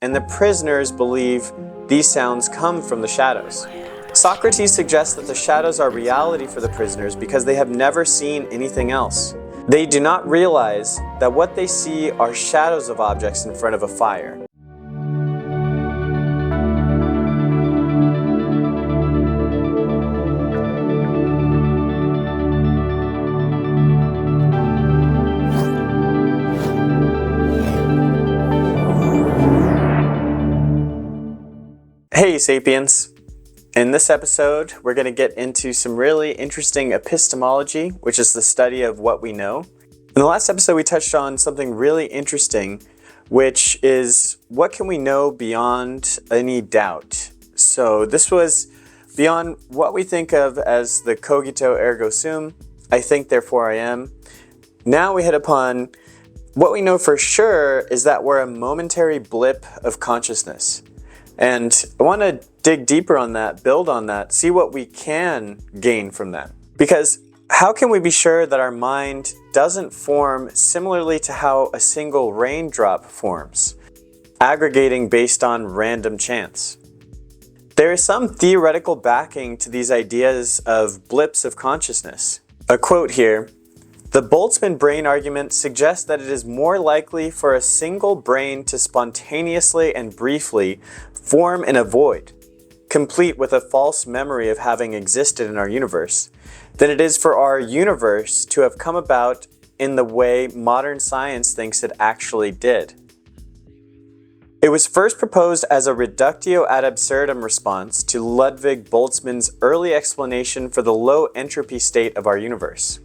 and the prisoners believe these sounds come from the shadows. Socrates suggests that the shadows are reality for the prisoners because they have never seen anything else. They do not realize that what they see are shadows of objects in front of a fire. Hey Sapiens! In this episode, we're going to get into some really interesting epistemology, which is the study of what we know. In the last episode, we touched on something really interesting, which is what can we know beyond any doubt? So this was beyond what we think of as the cogito ergo sum, I think therefore I am. Now we hit upon what we know for sure is that we're a momentary blip of consciousness. And I want to dig deeper on that, build on that, see what we can gain from that. Because how can we be sure that our mind doesn't form similarly to how a single raindrop forms, aggregating based on random chance? There is some theoretical backing to these ideas of blips of consciousness. A quote here: "The Boltzmann brain argument suggests that it is more likely for a single brain to spontaneously and briefly form in a void, complete with a false memory of having existed in our universe, than it is for our universe to have come about in the way modern science thinks it actually did." It was first proposed as a reductio ad absurdum response to Ludwig Boltzmann's early explanation for the low entropy state of our universe.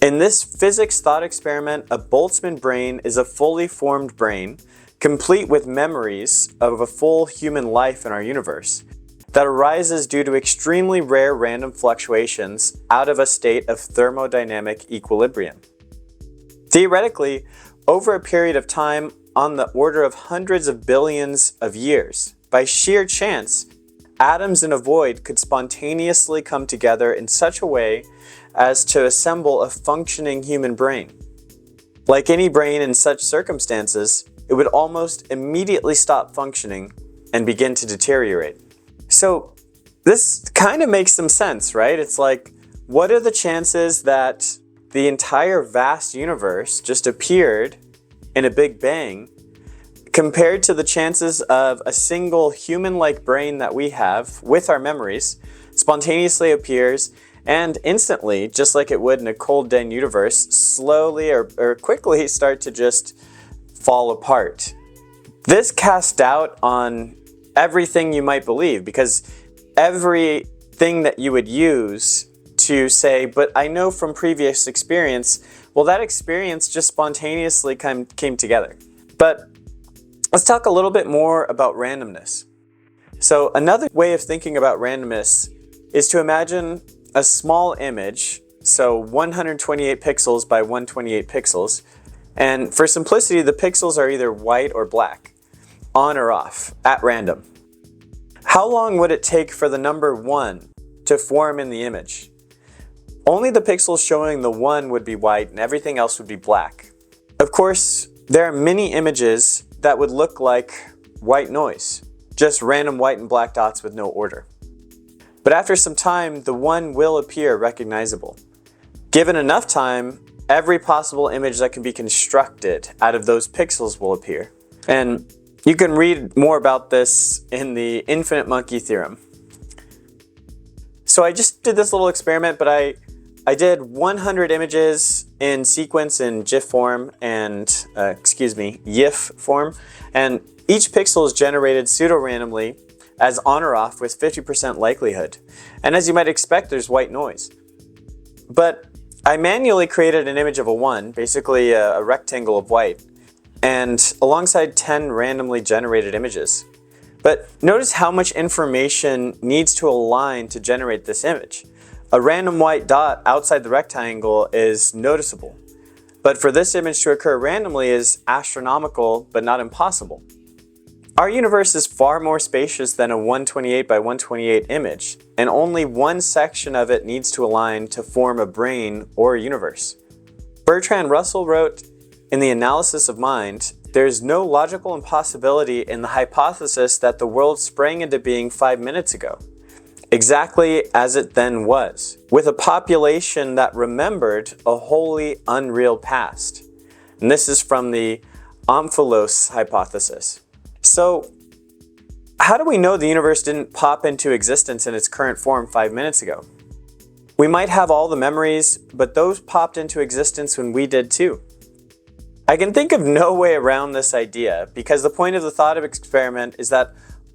In this physics thought experiment, a Boltzmann brain is a fully formed brain, complete with memories of a full human life in our universe, that arises due to extremely rare random fluctuations out of a state of thermodynamic equilibrium. Theoretically, over a period of time on the order of hundreds of billions of years, by sheer chance, atoms in a void could spontaneously come together in such a way as to assemble a functioning human brain. Like any brain in such circumstances, it would almost immediately stop functioning and begin to deteriorate. So this kind of makes some sense, right? It's like, what are the chances that the entire vast universe just appeared in a big bang compared to the chances of a single human-like brain that we have with our memories spontaneously appears and instantly, just like it would in a cold den universe, slowly or quickly start to just fall apart. This casts doubt on everything you might believe, because everything that you would use to say, but I know from previous experience, well, that experience just spontaneously came together. But let's talk a little bit more about randomness. So another way of thinking about randomness is to imagine a small image, so 128 pixels by 128 pixels, and for simplicity, the pixels are either white or black, on or off, at random. How long would it take for the number 1 to form in the image? Only the pixels showing the 1 would be white and everything else would be black. Of course, there are many images that would look like white noise, just random white and black dots with no order. But after some time, the 1 will appear recognizable. Given enough time, every possible image that can be constructed out of those pixels will appear. And you can read more about this in the infinite monkey theorem. So I just did this little experiment, but I did 100 images in sequence in GIF form and, YIF form, and each pixel is generated pseudo-randomly as on or off with 50% likelihood. And as you might expect, there's white noise. But I manually created an image of a 1, basically a rectangle of white, and alongside 10 randomly generated images. But notice how much information needs to align to generate this image. A random white dot outside the rectangle is noticeable, but for this image to occur randomly is astronomical but not impossible. Our universe is far more spacious than a 128 by 128 image, and only one section of it needs to align to form a brain or a universe. Bertrand Russell wrote, in The Analysis of Mind, there is no logical impossibility in the hypothesis that the world sprang into being 5 minutes ago, exactly as it then was, with a population that remembered a wholly unreal past. And this is from the Omphalos hypothesis. So, how do we know the universe didn't pop into existence in its current form 5 minutes ago? We might have all the memories, but those popped into existence when we did too. I can think of no way around this idea, because the point of the thought experiment is that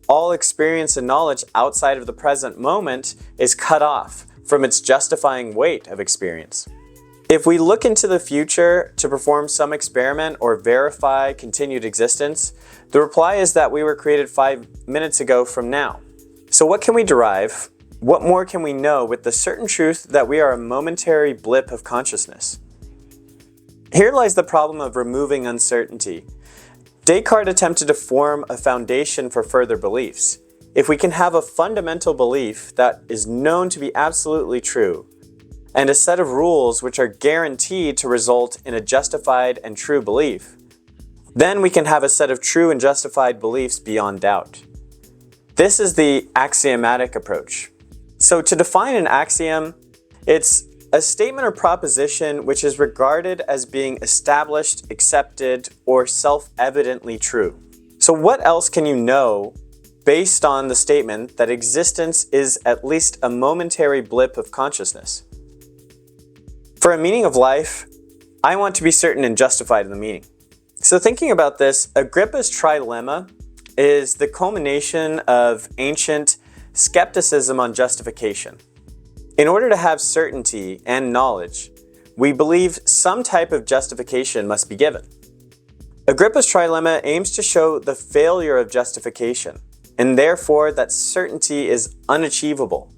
all experience and knowledge outside of the present moment is cut off from its justifying weight of experience. If we look into the future to perform some experiment or verify continued existence, the reply is that we were created 5 minutes ago from now. So what can we derive? What more can we know with the certain truth that we are a momentary blip of consciousness? Here lies the problem of removing uncertainty. Descartes attempted to form a foundation for further beliefs. If we can have a fundamental belief that is known to be absolutely true, and a set of rules which are guaranteed to result in a justified and true belief, then we can have a set of true and justified beliefs beyond doubt. This is the axiomatic approach. So to define an axiom, it's a statement or proposition which is regarded as being established, accepted, or self-evidently true. So what else can you know based on the statement that existence is at least a momentary blip of consciousness? For a meaning of life, I want to be certain and justified in the meaning. So thinking about this, Agrippa's trilemma is the culmination of ancient skepticism on justification. In order to have certainty and knowledge, we believe some type of justification must be given. Agrippa's trilemma aims to show the failure of justification, and therefore that certainty is unachievable.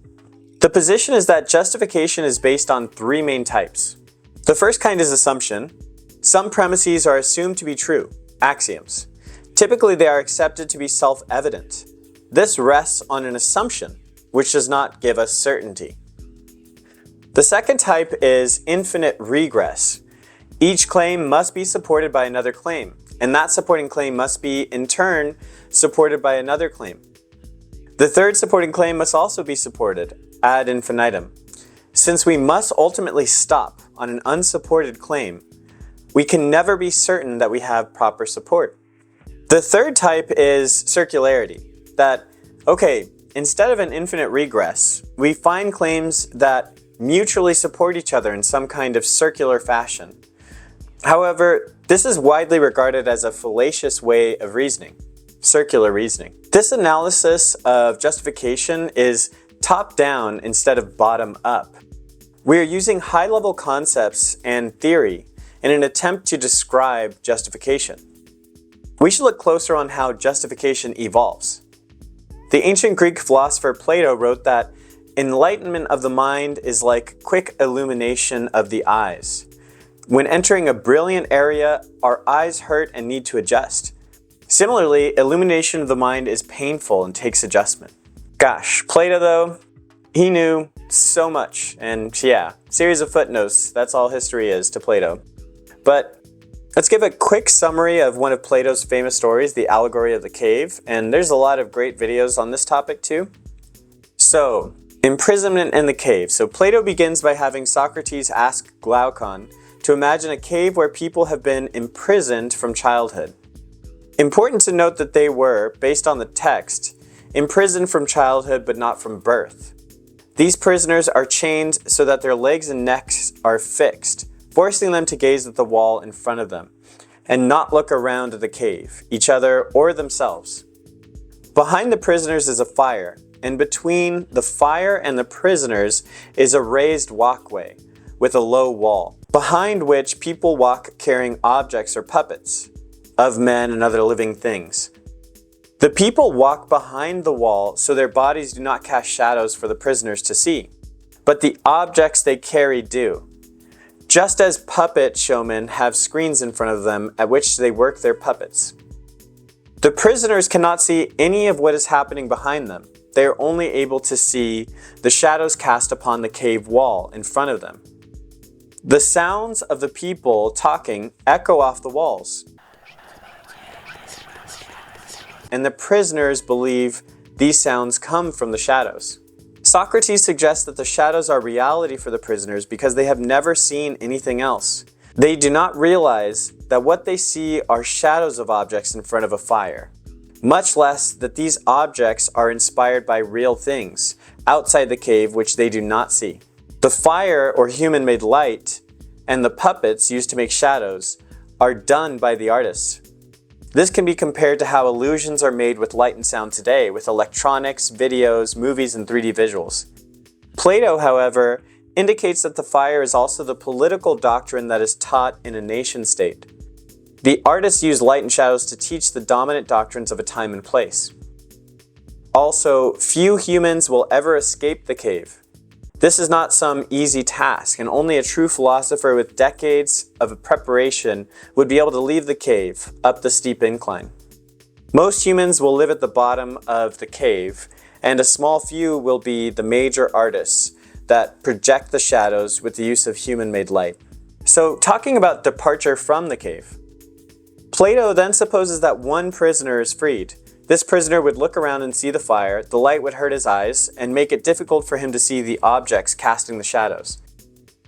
The position is that justification is based on three main types. The first kind is assumption. Some premises are assumed to be true, axioms. Typically, they are accepted to be self-evident. This rests on an assumption, which does not give us certainty. The second type is infinite regress. Each claim must be supported by another claim, and that supporting claim must be, in turn, supported by another claim. The third supporting claim must also be supported, ad infinitum. Since we must ultimately stop on an unsupported claim, we can never be certain that we have proper support. The third type is circularity. That, instead of an infinite regress, we find claims that mutually support each other in some kind of circular fashion. However, this is widely regarded as a fallacious way of reasoning, circular reasoning. This analysis of justification is top-down instead of bottom-up. We are using high-level concepts and theory in an attempt to describe justification. We should look closer on how justification evolves. The ancient Greek philosopher Plato wrote that enlightenment of the mind is like quick illumination of the eyes. When entering a brilliant area, our eyes hurt and need to adjust. Similarly, illumination of the mind is painful and takes adjustment. Gosh, Plato though, he knew so much, and series of footnotes, that's all history is to Plato. But let's give a quick summary of one of Plato's famous stories, the allegory of the cave, and there's a lot of great videos on this topic too. So, imprisonment in the cave. So Plato begins by having Socrates ask Glaucon to imagine a cave where people have been imprisoned from childhood. Important to note that they were, based on the text, imprisoned from childhood but not from birth. These prisoners are chained so that their legs and necks are fixed, forcing them to gaze at the wall in front of them and not look around the cave, each other, or themselves. Behind the prisoners is a fire, and between the fire and the prisoners is a raised walkway with a low wall, behind which people walk carrying objects or puppets of men and other living things. The people walk behind the wall so their bodies do not cast shadows for the prisoners to see, but the objects they carry do. Just as puppet showmen have screens in front of them at which they work their puppets. The prisoners cannot see any of what is happening behind them. They are only able to see the shadows cast upon the cave wall in front of them. The sounds of the people talking echo off the walls. and the prisoners believe these sounds come from the shadows. Socrates suggests that the shadows are reality for the prisoners because they have never seen anything else. They do not realize that what they see are shadows of objects in front of a fire, much less that these objects are inspired by real things outside the cave which they do not see. The fire or human-made light and the puppets used to make shadows are done by the artists. This can be compared to how illusions are made with light and sound today with electronics, videos, movies, and 3D visuals. Plato, however, indicates that the fire is also the political doctrine that is taught in a nation-state. The artists use light and shadows to teach the dominant doctrines of a time and place. Also, few humans will ever escape the cave. This is not some easy task, and only a true philosopher with decades of preparation would be able to leave the cave up the steep incline. Most humans will live at the bottom of the cave, and a small few will be the major artists that project the shadows with the use of human-made light. So, talking about departure from the cave, Plato then supposes that one prisoner is freed. This prisoner would look around and see the fire, the light would hurt his eyes, and make it difficult for him to see the objects casting the shadows.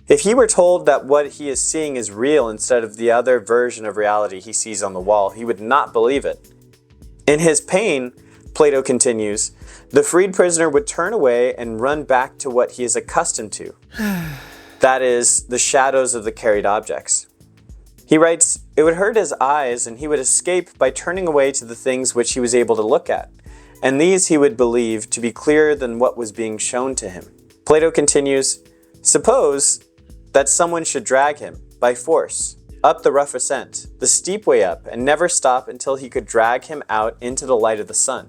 If he were told that what he is seeing is real instead of the other version of reality he sees on the wall, he would not believe it. In his pain, Plato continues, the freed prisoner would turn away and run back to what he is accustomed to. That is, the shadows of the carried objects. He writes, it would hurt his eyes and he would escape by turning away to the things which he was able to look at, and these he would believe to be clearer than what was being shown to him. Plato continues, suppose that someone should drag him, by force, up the rough ascent, the steep way up, and never stop until he could drag him out into the light of the sun.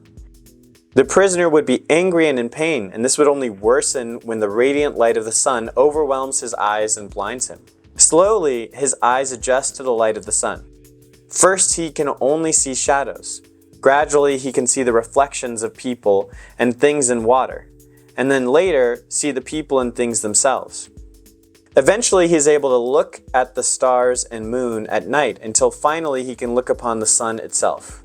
The prisoner would be angry and in pain, and this would only worsen when the radiant light of the sun overwhelms his eyes and blinds him. Slowly, his eyes adjust to the light of the sun. First, he can only see shadows. Gradually, he can see the reflections of people and things in water, and then later, see the people and things themselves. Eventually, he is able to look at the stars and moon at night until finally he can look upon the sun itself.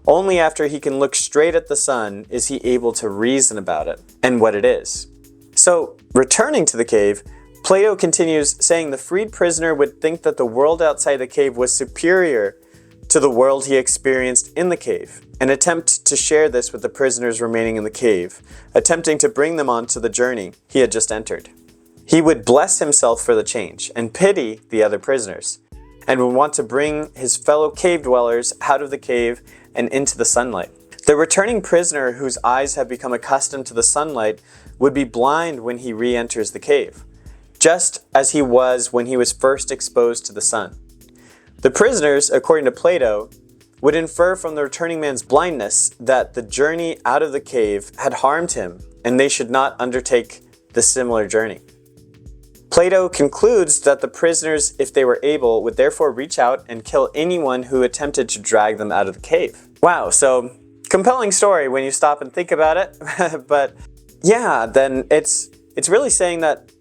Only after he can look straight at the sun is he able to reason about it and what it is. So, returning to the cave, Plato continues saying the freed prisoner would think that the world outside the cave was superior to the world he experienced in the cave, and attempt to share this with the prisoners remaining in the cave, attempting to bring them onto the journey he had just entered. He would bless himself for the change and pity the other prisoners, and would want to bring his fellow cave dwellers out of the cave and into the sunlight. The returning prisoner whose eyes have become accustomed to the sunlight would be blind when he re-enters the cave, just as he was when he was first exposed to the sun. The prisoners, according to Plato, would infer from the returning man's blindness that the journey out of the cave had harmed him and they should not undertake the similar journey. Plato concludes that the prisoners, if they were able, would therefore reach out and kill anyone who attempted to drag them out of the cave. Wow, so compelling story when you stop and think about it. But yeah, then it's really saying that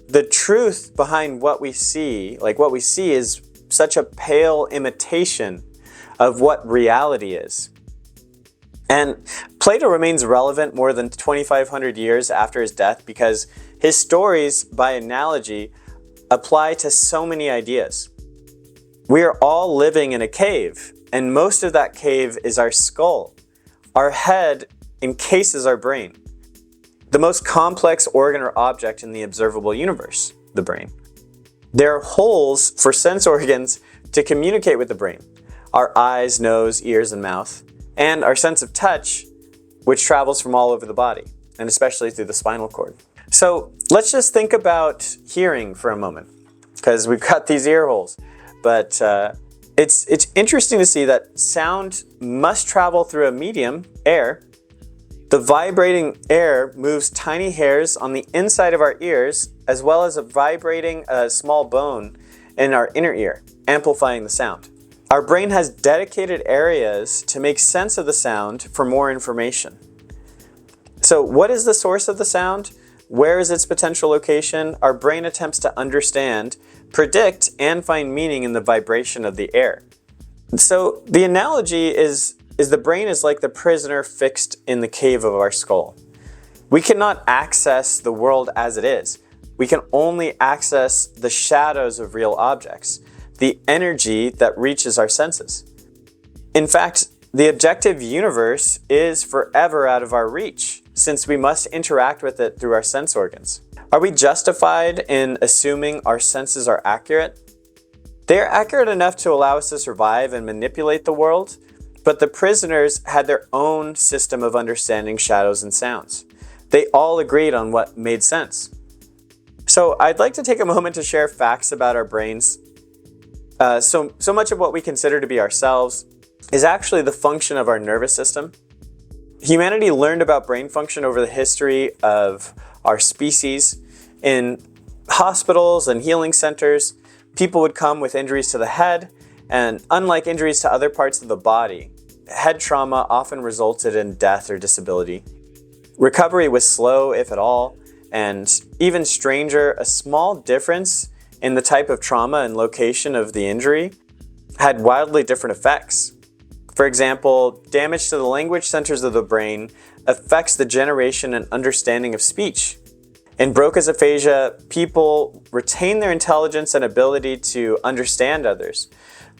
the truth behind what we see, is such a pale imitation of what reality is. And Plato remains relevant more than 2,500 years after his death because his stories, by analogy, apply to so many ideas. We are all living in a cave, and most of that cave is our skull. Our head encases our brain, the most complex organ or object in the observable universe, the brain. There are holes for sense organs to communicate with the brain, our eyes, nose, ears, and mouth, and our sense of touch, which travels from all over the body, and especially through the spinal cord. So let's just think about hearing for a moment, because we've got these ear holes. But it's interesting to see that sound must travel through a medium, air. The vibrating air moves tiny hairs on the inside of our ears, as well as a vibrating small bone in our inner ear, amplifying the sound. Our brain has dedicated areas to make sense of the sound for more information. So what is the source of the sound? Where is its potential location? Our brain attempts to understand, predict, and find meaning in the vibration of the air. So the analogy is is the brain is like the prisoner fixed in the cave of our skull. We cannot access the world as it is. We can only access the shadows of real objects, the energy that reaches our senses. In fact, the objective universe is forever out of our reach, since we must interact with it through our sense organs. Are we justified in assuming our senses are accurate? They are accurate enough to allow us to survive and manipulate the world, but the prisoners had their own system of understanding shadows and sounds. They all agreed on what made sense. So I'd like to take a moment to share facts about our brains. So much of what we consider to be ourselves is actually the function of our nervous system. Humanity learned about brain function over the history of our species. In hospitals and healing centers, people would come with injuries to the head, and unlike injuries to other parts of the body, head trauma often resulted in death or disability. Recovery was slow, if at all, and even stranger, a small difference in the type of trauma and location of the injury had wildly different effects. For example, damage to the language centers of the brain affects the generation and understanding of speech. In Broca's aphasia, people retain their intelligence and ability to understand others,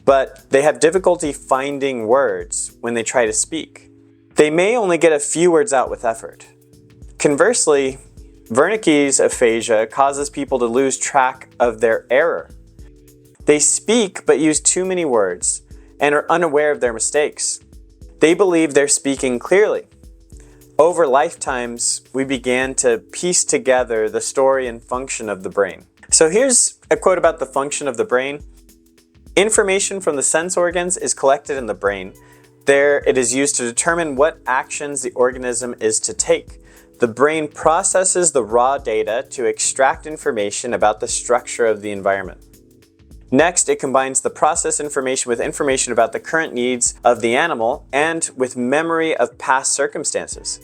but they have difficulty finding words when they try to speak. They may only get a few words out with effort. Conversely, Wernicke's aphasia causes people to lose track of their error. They speak but use too many words and are unaware of their mistakes. They believe they're speaking clearly. Over lifetimes, we began to piece together the story and function of the brain. So here's a quote about the function of the brain. Information from the sense organs is collected in the brain. There, it is used to determine what actions the organism is to take. The brain processes the raw data to extract information about the structure of the environment. Next, it combines the processed information with information about the current needs of the animal and with memory of past circumstances.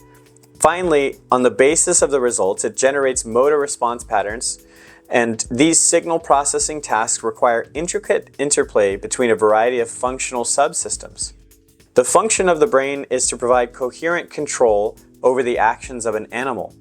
Finally, on the basis of the results, it generates motor response patterns, and these signal processing tasks require intricate interplay between a variety of functional subsystems. The function of the brain is to provide coherent control over the actions of an animal.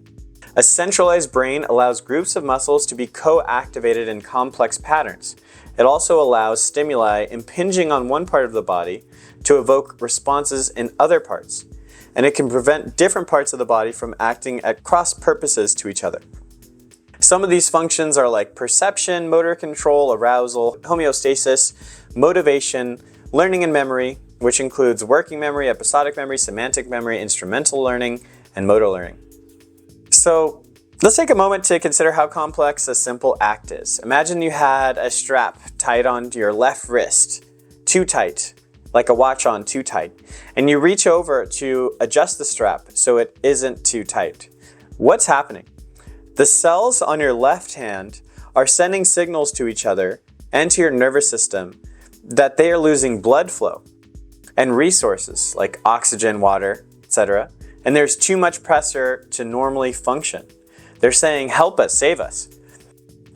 A centralized brain allows groups of muscles to be co-activated in complex patterns. It also allows stimuli impinging on one part of the body to evoke responses in other parts, and it can prevent different parts of the body from acting at cross purposes to each other. Some of these functions are like perception, motor control, arousal, homeostasis, motivation, learning and memory, which includes working memory, episodic memory, semantic memory, instrumental learning, and motor learning. So let's take a moment to consider how complex a simple act is. Imagine you had a strap tied onto your left wrist, too tight, like a watch on too tight, and you reach over to adjust the strap so it isn't too tight. What's happening? The cells on your left hand are sending signals to each other and to your nervous system that they are losing blood flow and resources like oxygen, water, etc. And there's too much pressure to normally function. They're saying, help us, save us.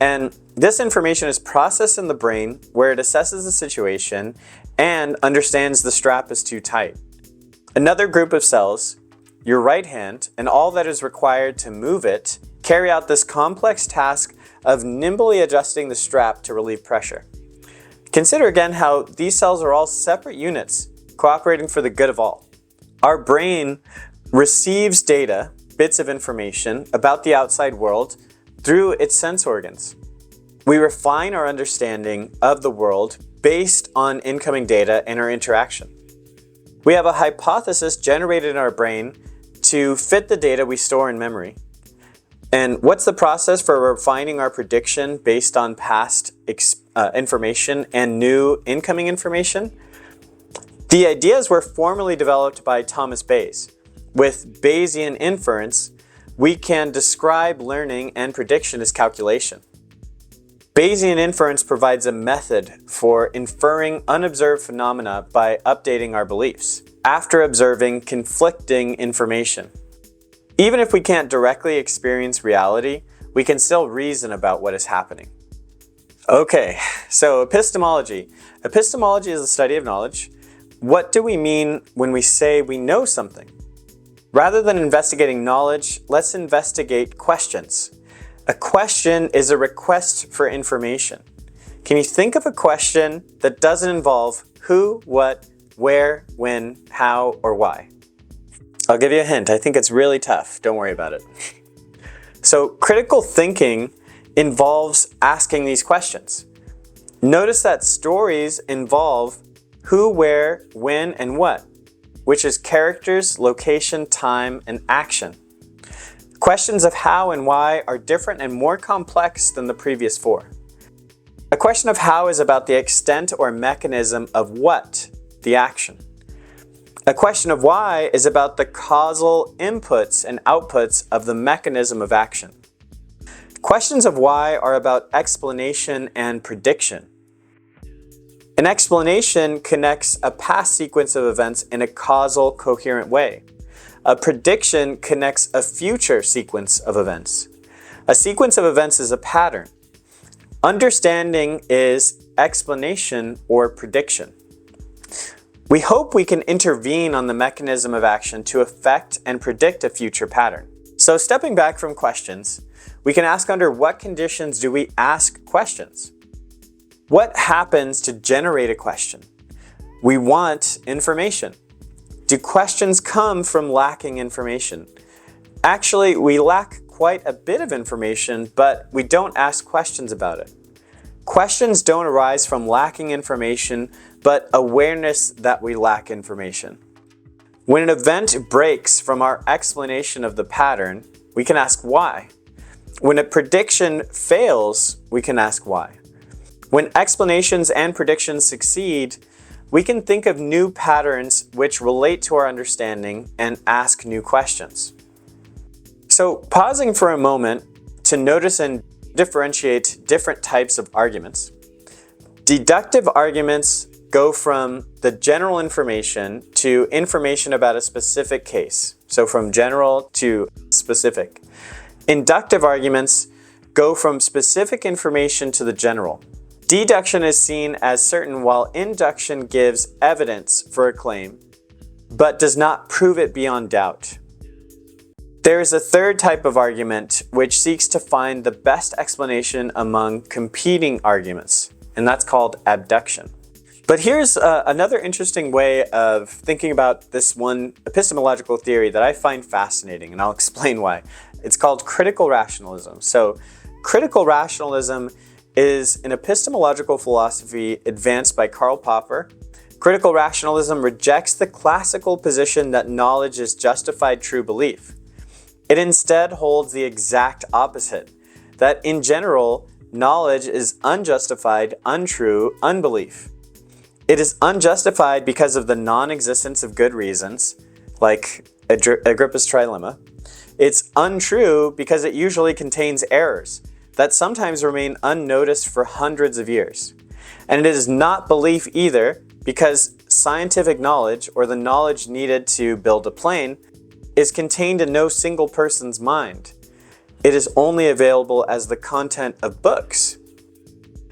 And this information is processed in the brain where it assesses the situation and understands the strap is too tight. Another group of cells, your right hand, and all that is required to move it, carry out this complex task of nimbly adjusting the strap to relieve pressure. Consider again how these cells are all separate units cooperating for the good of all. Our brain receives data, bits of information about the outside world through its sense organs. We refine our understanding of the world based on incoming data and our interaction. We have a hypothesis generated in our brain to fit the data we store in memory. And what's the process for refining our prediction based on past information and new incoming information? The ideas were formally developed by Thomas Bayes. With Bayesian inference, we can describe learning and prediction as calculation. Bayesian inference provides a method for inferring unobserved phenomena by updating our beliefs after observing conflicting information. Even if we can't directly experience reality, we can still reason about what is happening. Okay, so epistemology. Epistemology is the study of knowledge. what do we mean when we say we know something? Rather than investigating knowledge, let's investigate questions. A question is a request for information. Can you think of a question that doesn't involve who, what, where, when, how, or why? I'll give you a hint. I think it's really tough. Don't worry about it. So critical thinking involves asking these questions. Notice that stories involve who, where, when, and what, which is characters, location, time, and action. Questions of how and why are different and more complex than the previous four. A question of how is about the extent or mechanism of what, the action. A question of why is about the causal inputs and outputs of the mechanism of action. Questions of why are about explanation and prediction. An explanation connects a past sequence of events in a causal, coherent way. A prediction connects a future sequence of events. A sequence of events is a pattern. Understanding is explanation or prediction. We hope we can intervene on the mechanism of action to affect and predict a future pattern. So stepping back from questions, we can ask under what conditions do we ask questions? What happens to generate a question? We want information. Do questions come from lacking information? Actually, we lack quite a bit of information, but we don't ask questions about it. Questions don't arise from lacking information, but awareness that we lack information. When an event breaks from our explanation of the pattern, we can ask why. When a prediction fails, we can ask why. When explanations and predictions succeed, we can think of new patterns which relate to our understanding and ask new questions. So, pausing for a moment to notice and differentiate different types of arguments. Deductive arguments go from the general information to information about a specific case. So from general to specific. Inductive arguments go from specific information to the general. Deduction is seen as certain while induction gives evidence for a claim, but does not prove it beyond doubt. There is a third type of argument which seeks to find the best explanation among competing arguments, and that's called abduction. But here's another interesting way of thinking about this one epistemological theory that I find fascinating, and I'll explain why. It's called critical rationalism. So, critical rationalism is an epistemological philosophy advanced by Karl Popper. Critical rationalism rejects the classical position that knowledge is justified true belief. It instead holds the exact opposite, that in general, knowledge is unjustified, untrue, unbelief. It is unjustified because of the non-existence of good reasons, like Agrippa's trilemma. It's untrue because it usually contains errors that sometimes remain unnoticed for hundreds of years. And it is not belief either because scientific knowledge, or the knowledge needed to build a plane, is contained in no single person's mind. It is only available as the content of books.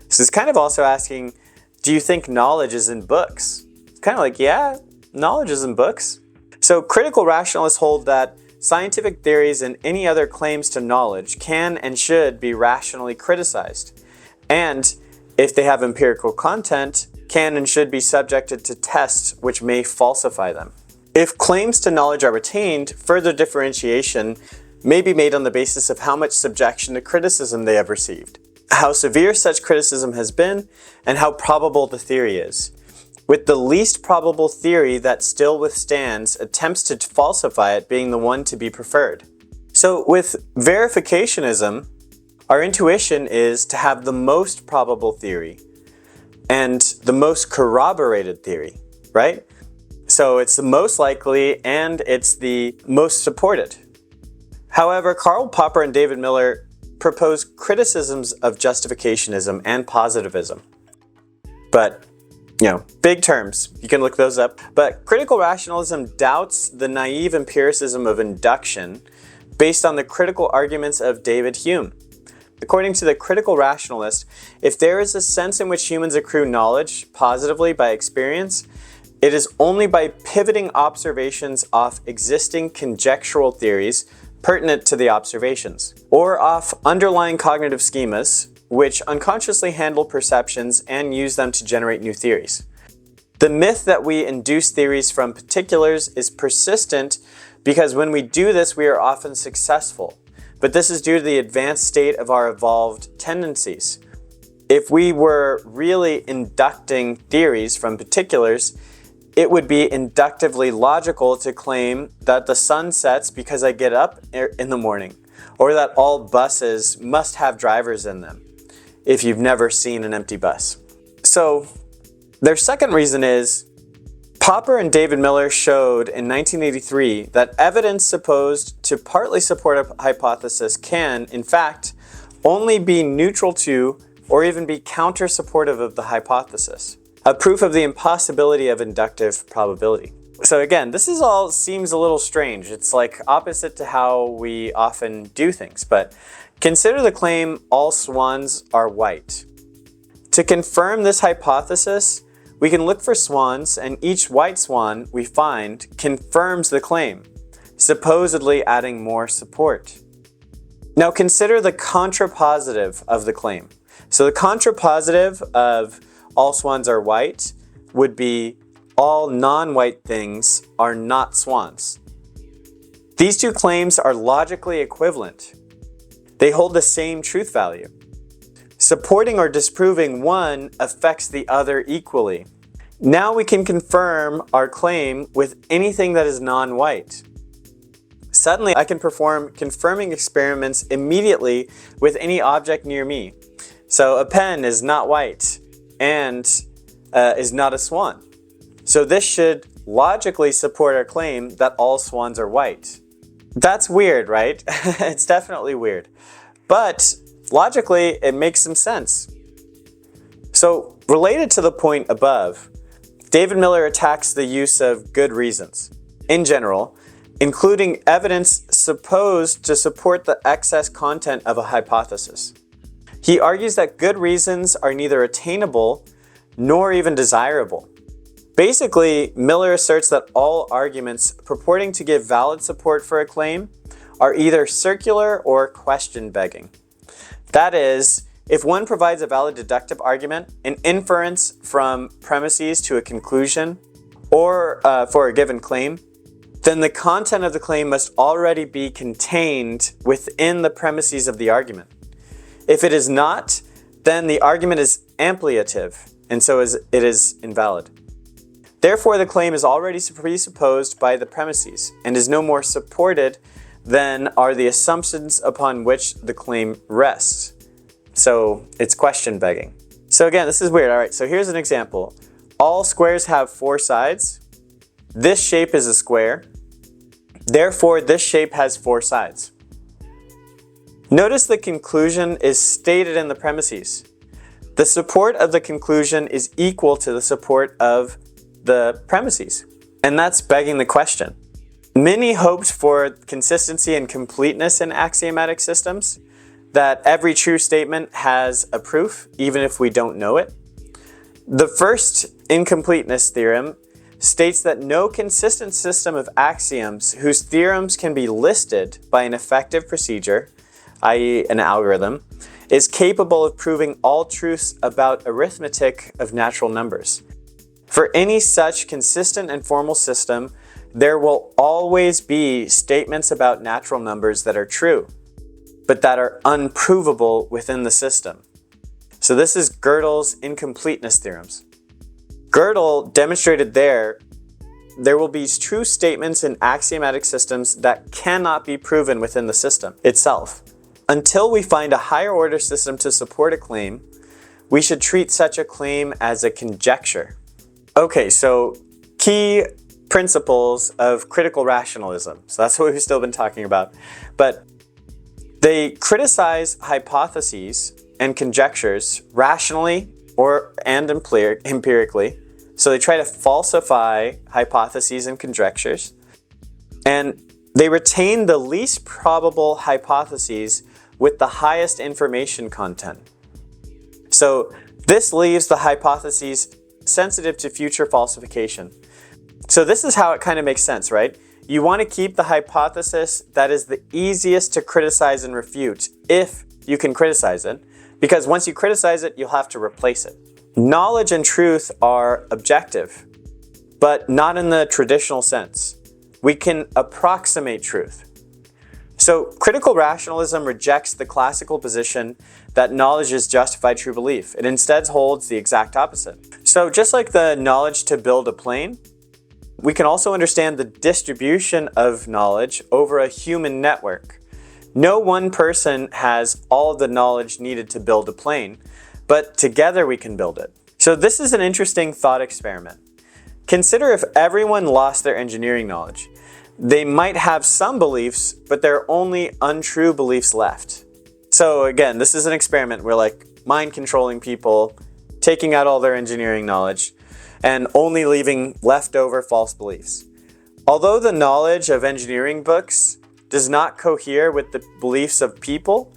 So it's kind of also asking, do you think knowledge is in books? It's kind of like, yeah, knowledge is in books. So critical rationalists hold that scientific theories and any other claims to knowledge can and should be rationally criticized. And if they have empirical content, can and should be subjected to tests which may falsify them. If claims to knowledge are retained, further differentiation may be made on the basis of how much subjection to criticism they have received, how severe such criticism has been, and how probable the theory is. With the least probable theory that still withstands, attempts to falsify it being the one to be preferred. So with verificationism, our intuition is to have the most probable theory and the most corroborated theory, right? So it's the most likely and it's the most supported. However, Karl Popper and David Miller propose criticisms of justificationism and positivism. But, big terms. You can look those up. But critical rationalism doubts the naive empiricism of induction based on the critical arguments of David Hume. According to the critical rationalist, if there is a sense in which humans accrue knowledge positively by experience, it is only by pivoting observations off existing conjectural theories pertinent to the observations, or off underlying cognitive schemas, which unconsciously handle perceptions and use them to generate new theories. The myth that we induce theories from particulars is persistent because when we do this, we are often successful. But this is due to the advanced state of our evolved tendencies. If we were really inducting theories from particulars, it would be inductively logical to claim that the sun sets because I get up in the morning, or that all buses must have drivers in them, if you've never seen an empty bus. So their second reason is, Popper and David Miller showed in 1983 that evidence supposed to partly support a hypothesis can, in fact, only be neutral to or even be counter-supportive of the hypothesis, a proof of the impossibility of inductive probability. So again, this all seems a little strange. It's like opposite to how we often do things, but consider the claim all swans are white. To confirm this hypothesis, we can look for swans, and each white swan we find confirms the claim, supposedly adding more support. Now consider the contrapositive of the claim. So the contrapositive of all swans are white would be all non-white things are not swans. These two claims are logically equivalent. They hold the same truth value. Supporting or disproving one affects the other equally. Now we can confirm our claim with anything that is non-white. Suddenly I can perform confirming experiments immediately with any object near me. So a pen is not white and is not a swan. So this should logically support our claim that all swans are white. That's weird, right? It's definitely weird. But logically, it makes some sense. So related to the point above, David Miller attacks the use of good reasons in general, including evidence supposed to support the excess content of a hypothesis. He argues that good reasons are neither attainable nor even desirable. Basically, Miller asserts that all arguments purporting to give valid support for a claim are either circular or question-begging. That is, if one provides a valid deductive argument, an inference from premises to a conclusion, or for a given claim, then the content of the claim must already be contained within the premises of the argument. If it is not, then the argument is ampliative, and so it is invalid. Therefore, the claim is already presupposed by the premises, and is no more supported than are the assumptions upon which the claim rests. So it's question begging. So again, this is weird. All right, so here's an example. All squares have 4 sides. This shape is a square. Therefore, this shape has 4 sides. Notice the conclusion is stated in the premises. The support of the conclusion is equal to the support of the premises. And that's begging the question. Many hoped for consistency and completeness in axiomatic systems, that every true statement has a proof, even if we don't know it. The first incompleteness theorem states that no consistent system of axioms whose theorems can be listed by an effective procedure, i.e. an algorithm, is capable of proving all truths about arithmetic of natural numbers. For any such consistent and formal system, there will always be statements about natural numbers that are true, but that are unprovable within the system. So this is Gödel's incompleteness theorems. Gödel demonstrated there will be true statements in axiomatic systems that cannot be proven within the system itself. Until we find a higher order system to support a claim, we should treat such a claim as a conjecture. Okay, so key principles of critical rationalism. So that's what we've still been talking about. But they criticize hypotheses and conjectures rationally and empirically. So they try to falsify hypotheses and conjectures. And they retain the least probable hypotheses with the highest information content. So this leaves the hypotheses sensitive to future falsification. So this is how it kind of makes sense, right? You want to keep the hypothesis that is the easiest to criticize and refute, if you can criticize it, because once you criticize it, you'll have to replace it. Knowledge and truth are objective, but not in the traditional sense. We can approximate truth. So critical rationalism rejects the classical position that knowledge is justified true belief. It instead holds the exact opposite. So just like the knowledge to build a plane, we can also understand the distribution of knowledge over a human network. No one person has all of the knowledge needed to build a plane, but together we can build it. So this is an interesting thought experiment. Consider if everyone lost their engineering knowledge. They might have some beliefs, but there are only untrue beliefs left. So again, this is an experiment where like mind controlling people, taking out all their engineering knowledge, and only leaving leftover false beliefs. Although the knowledge of engineering books does not cohere with the beliefs of people,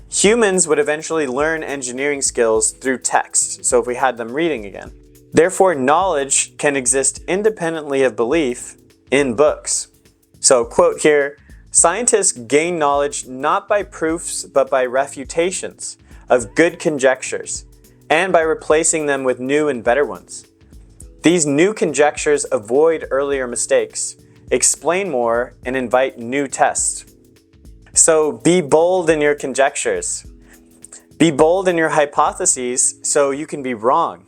humans would eventually learn engineering skills through text, so if we had them reading again. Therefore, knowledge can exist independently of belief in books. So, quote here, "Scientists gain knowledge not by proofs but by refutations of good conjectures, and by replacing them with new and better ones. These new conjectures avoid earlier mistakes, explain more, and invite new tests." So be bold in your conjectures. Be bold in your hypotheses so you can be wrong.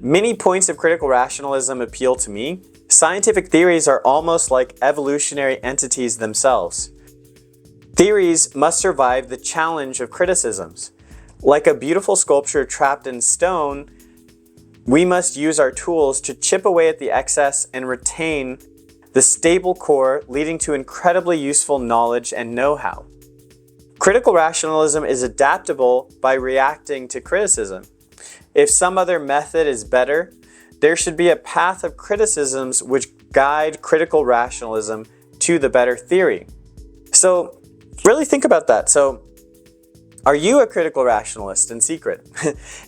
Many points of critical rationalism appeal to me. Scientific theories are almost like evolutionary entities themselves. Theories must survive the challenge of criticisms. Like a beautiful sculpture trapped in stone, we must use our tools to chip away at the excess and retain the stable core, leading to incredibly useful knowledge and know-how. Critical rationalism is adaptable by reacting to criticism. If some other method is better, there should be a path of criticisms which guide critical rationalism to the better theory. So really think about that. So are you a critical rationalist in secret?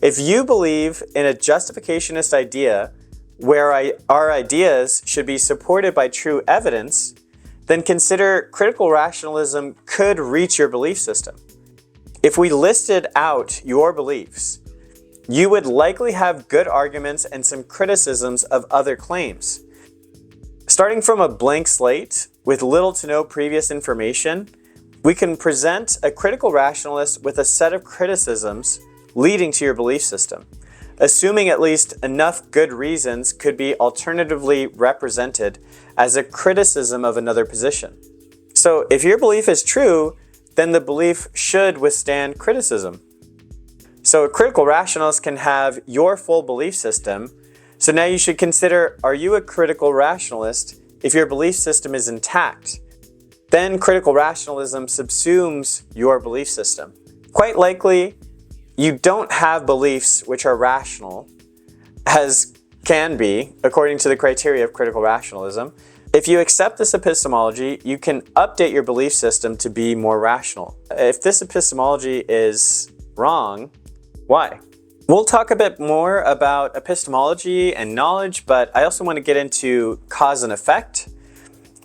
If you believe in a justificationist idea where our ideas should be supported by true evidence, then consider critical rationalism could reach your belief system. If we listed out your beliefs, you would likely have good arguments and some criticisms of other claims. Starting from a blank slate with little to no previous information, we can present a critical rationalist with a set of criticisms leading to your belief system, assuming at least enough good reasons could be alternatively represented as a criticism of another position. So if your belief is true, then the belief should withstand criticism. So a critical rationalist can have your full belief system. So now you should consider, are you a critical rationalist if your belief system is intact? Then critical rationalism subsumes your belief system. Quite likely, you don't have beliefs which are rational, as can be, according to the criteria of critical rationalism. If you accept this epistemology, you can update your belief system to be more rational. If this epistemology is wrong, why? We'll talk a bit more about epistemology and knowledge, but I also want to get into cause and effect.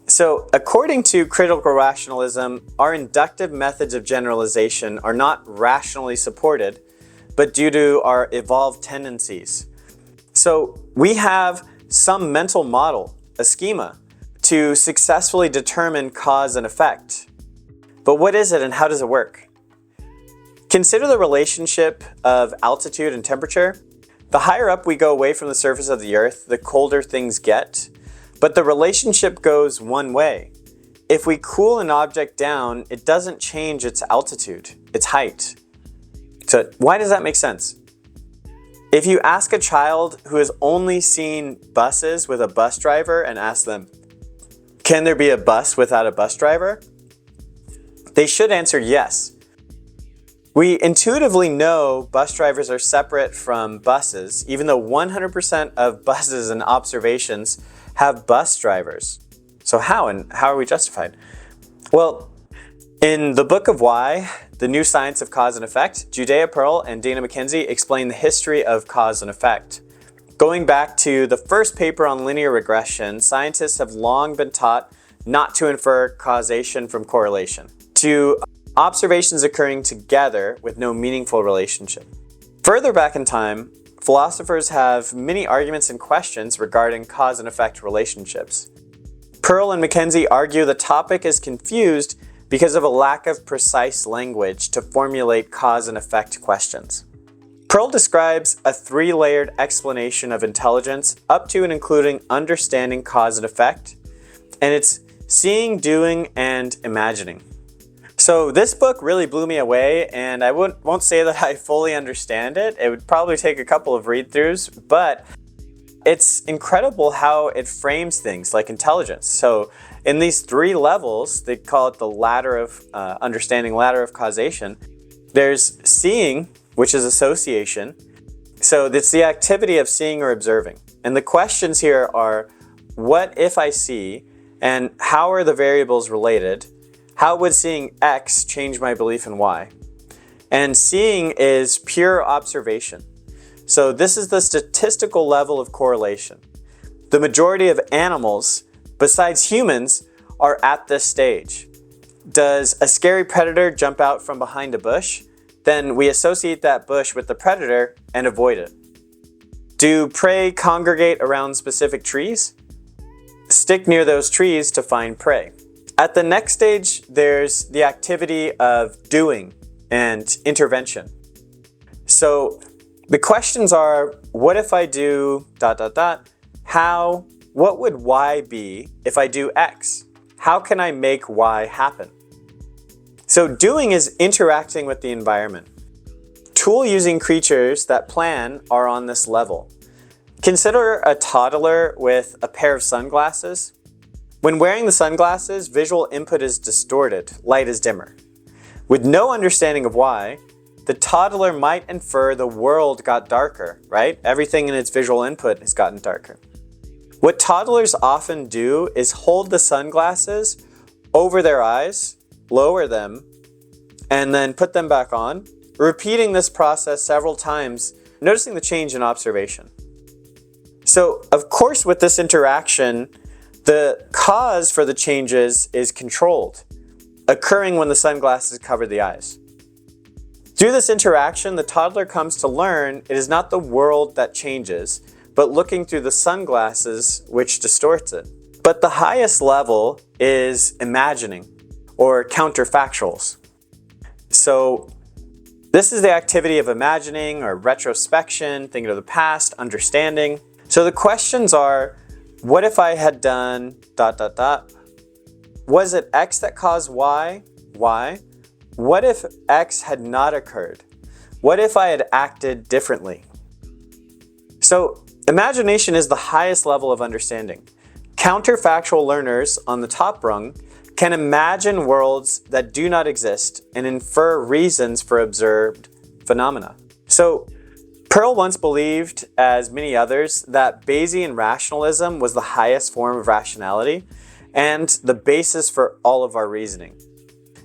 So, according to critical rationalism, our inductive methods of generalization are not rationally supported, but due to our evolved tendencies. So, we have some mental model, a schema, to successfully determine cause and effect. But what is it and how does it work? Consider the relationship of altitude and temperature. The higher up we go away from the surface of the Earth, the colder things get. But the relationship goes one way. If we cool an object down, it doesn't change its altitude, its height. So why does that make sense? If you ask a child who has only seen buses with a bus driver and ask them, can there be a bus without a bus driver? They should answer yes. We intuitively know bus drivers are separate from buses, even though 100% of buses and observations have bus drivers. So how are we justified? Well, in the Book of Why, The New Science of Cause and Effect, Judea Pearl and Dana McKenzie explain the history of cause and effect. Going back to the first paper on linear regression, scientists have long been taught not to infer causation from correlation, to observations occurring together with no meaningful relationship. Further back in time, philosophers have many arguments and questions regarding cause and effect relationships. Pearl and Mackenzie argue the topic is confused because of a lack of precise language to formulate cause and effect questions. Pearl describes a three-layered explanation of intelligence up to and including understanding cause and effect, and it's seeing, doing, and imagining. So this book really blew me away, and I won't say that I fully understand it. It would probably take a couple of read-throughs, but it's incredible how it frames things like intelligence. So in these three levels, they call it the ladder of understanding, ladder of causation. There's seeing, which is association. So it's the activity of seeing or observing. And the questions here are, what if I see, and how are the variables related? How would seeing X change my belief in Y? And seeing is pure observation. So this is the statistical level of correlation. The majority of animals, besides humans, are at this stage. Does a scary predator jump out from behind a bush? Then we associate that bush with the predator and avoid it. Do prey congregate around specific trees? Stick near those trees to find prey. At the next stage, there's the activity of doing and intervention. So the questions are, what if I do ... How? What would Y be if I do X? How can I make Y happen? So doing is interacting with the environment. Tool-using creatures that plan are on this level. Consider a toddler with a pair of sunglasses. When wearing the sunglasses, visual input is distorted, light is dimmer. With no understanding of why, the toddler might infer the world got darker, right? Everything in its visual input has gotten darker. What toddlers often do is hold the sunglasses over their eyes, lower them, and then put them back on, repeating this process several times, noticing the change in observation. So, of course, with this interaction, the cause for the changes is controlled, occurring when the sunglasses cover the eyes. Through this interaction, the toddler comes to learn it is not the world that changes, but looking through the sunglasses which distorts it. But the highest level is imagining, or counterfactuals. So this is the activity of imagining or retrospection, thinking of the past, understanding. So the questions are, what if I had done ... Was it X that caused Y? Why? What if X had not occurred? What if I had acted differently? So imagination is the highest level of understanding. Counterfactual learners on the top rung can imagine worlds that do not exist and infer reasons for observed phenomena. So Pearl once believed, as many others, that Bayesian rationalism was the highest form of rationality and the basis for all of our reasoning.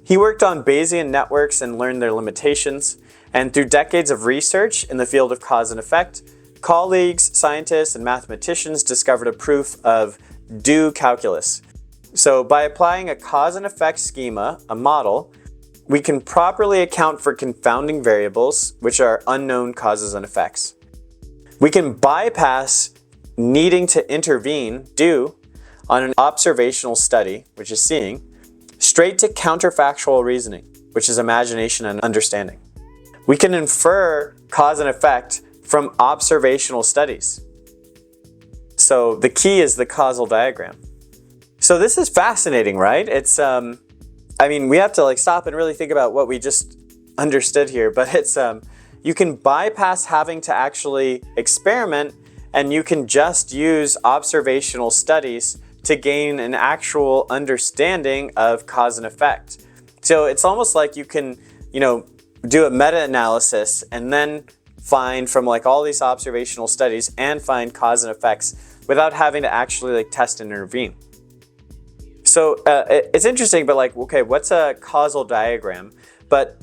He worked on Bayesian networks and learned their limitations, and through decades of research in the field of cause and effect, colleagues, scientists, and mathematicians discovered a proof of due calculus. So by applying a cause and effect schema, a model, we can properly account for confounding variables, which are unknown causes and effects. We can bypass needing to intervene, do, on an observational study, which is seeing, straight to counterfactual reasoning, which is imagination and understanding. We can infer cause and effect from observational studies. So the key is the causal diagram. So this is fascinating, right? It's, we have to stop and really think about what we just understood here, but it's, you can bypass having to actually experiment, and you can just use observational studies to gain an actual understanding of cause and effect. So it's almost like you can, do a meta-analysis and then find from all these observational studies and find cause and effects without having to actually test and intervene. So it's interesting, but okay, what's a causal diagram? But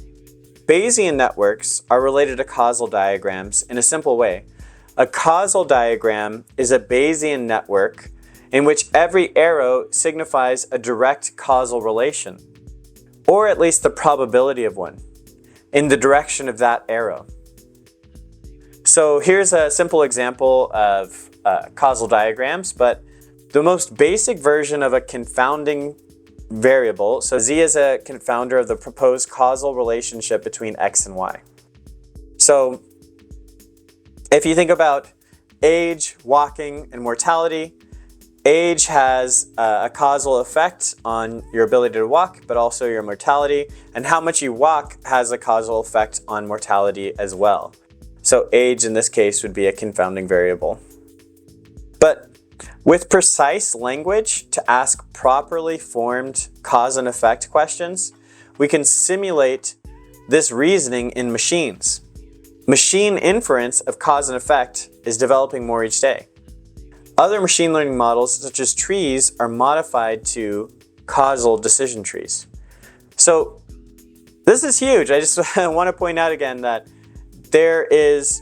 Bayesian networks are related to causal diagrams in a simple way. A causal diagram is a Bayesian network in which every arrow signifies a direct causal relation, or at least the probability of one, in the direction of that arrow. So here's a simple example of causal diagrams, but the most basic version of a confounding variable. So z is a confounder of the proposed causal relationship between x and y. So if you think about age, walking, and mortality, age has a causal effect on your ability to walk, but also your mortality, and how much you walk has a causal effect on mortality as well. So age in this case would be a confounding variable. But with precise language to ask properly formed cause and effect questions, we can simulate this reasoning in machines. Machine inference of cause and effect is developing more each day. Other machine learning models, such as trees, are modified to causal decision trees. So this is huge. I just want to point out again that there is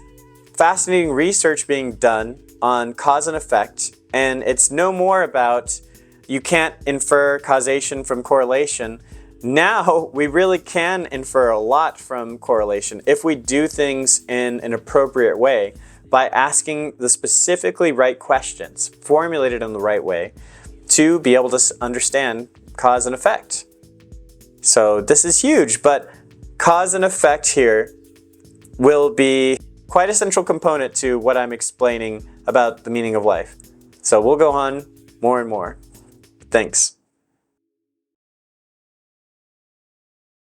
fascinating research being done on cause and effect, and it's no more about you can't infer causation from correlation. Now we really can infer a lot from correlation if we do things in an appropriate way by asking the specifically right questions, formulated in the right way, to be able to understand cause and effect. So this is huge, but cause and effect here will be quite a central component to what I'm explaining about the meaning of life. So we'll go on more and more. Thanks.